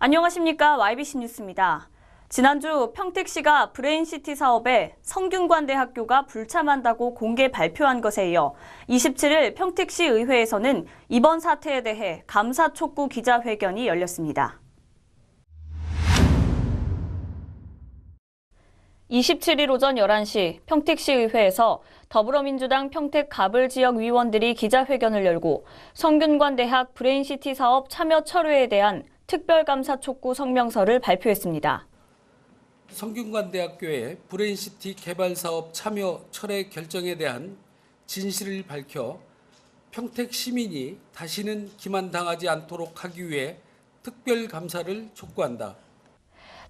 안녕하십니까. YBC 뉴스입니다. 지난주 평택시가 브레인시티 사업에 성균관대학교가 불참한다고 공개 발표한 것에 이어 27일 평택시 의회에서는 이번 사태에 대해 감사 촉구 기자회견이 열렸습니다. 27일 오전 11시 평택시 의회에서 더불어민주당 평택 가불 지역 위원들이 기자회견을 열고 성균관대학 브레인시티 사업 참여 철회에 대한 특별감사 촉구 성명서를 발표했습니다. 성균관대학교의 브레인시티 개발 사업 참여 철회 결정에 대한 진실을 밝혀 평택 시민이 다시는 기만당하지 않도록 하기 위해 특별감사를 촉구한다.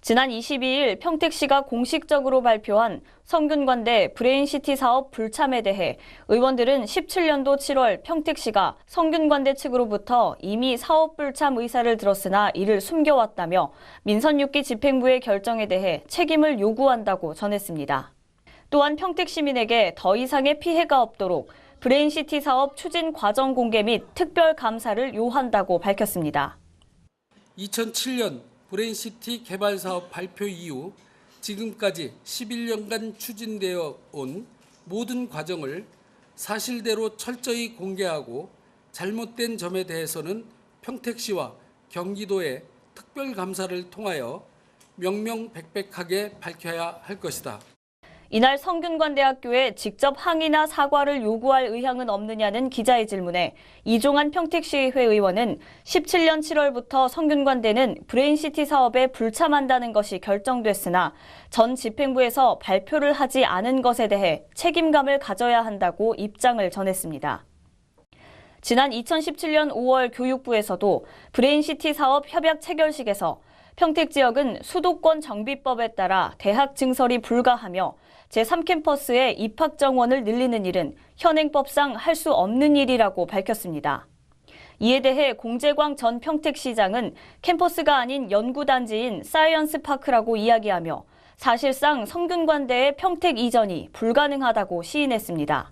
지난 22일 평택시가 공식적으로 발표한 성균관대 브레인시티 사업 불참에 대해 의원들은 17년도 7월 평택시가 성균관대 측으로부터 이미 사업 불참 의사를 들었으나 이를 숨겨왔다며 민선 6기 집행부의 결정에 대해 책임을 요구한다고 전했습니다. 또한 평택 시민에게 더 이상의 피해가 없도록 브레인시티 사업 추진 과정 공개 및 특별 감사를 요한다고 밝혔습니다. 2007년 브레인시티 개발 사업 발표 이후 지금까지 11년간 추진되어 온 모든 과정을 사실대로 철저히 공개하고 잘못된 점에 대해서는 평택시와 경기도에 특별감사를 통하여 명명백백하게 밝혀야 할 것이다. 이날 성균관대학교에 직접 항의나 사과를 요구할 의향은 없느냐는 기자의 질문에 이종환 평택시의회 의원은 17년 7월부터 성균관대는 브레인시티 사업에 불참한다는 것이 결정됐으나 전 집행부에서 발표를 하지 않은 것에 대해 책임감을 가져야 한다고 입장을 전했습니다. 지난 2017년 5월 교육부에서도 브레인시티 사업 협약 체결식에서 평택 지역은 수도권 정비법에 따라 대학 증설이 불가하며 제3캠퍼스의 입학 정원을 늘리는 일은 현행법상 할 수 없는 일이라고 밝혔습니다. 이에 대해 공재광 전 평택시장은 캠퍼스가 아닌 연구단지인 사이언스파크라고 이야기하며 사실상 성균관대의 평택 이전이 불가능하다고 시인했습니다.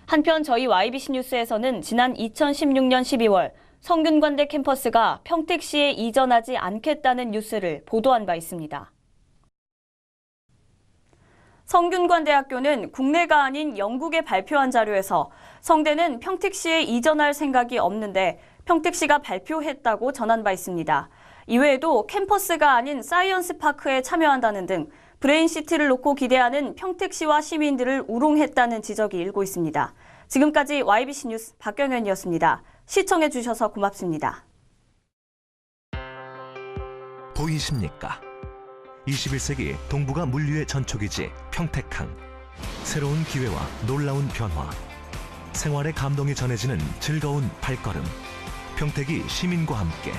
한편 저희 YBC 뉴스에서는 지난 2016년 12월 성균관대 캠퍼스가 평택시에 이전하지 않겠다는 뉴스를 보도한 바 있습니다. 성균관대학교는 국내가 아닌 영국에 발표한 자료에서 성대는 평택시에 이전할 생각이 없는데 평택시가 발표했다고 전한 바 있습니다. 이외에도 캠퍼스가 아닌 사이언스파크에 참여한다는 등 브레인시티를 놓고 기대하는 평택시와 시민들을 우롱했다는 지적이 일고 있습니다. 지금까지 YBC 뉴스 박경현이었습니다. 시청해주셔서 고맙습니다. 보이십니까? 21세기 동북아 물류의 전초기지 평택항. 새로운 기회와 놀라운 변화. 생활의 감동이 전해지는 즐거운 발걸음. 평택이 시민과 함께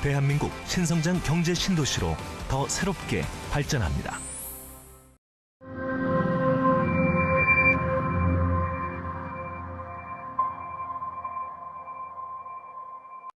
대한민국 신성장 경제 신도시로 더 새롭게 발전합니다.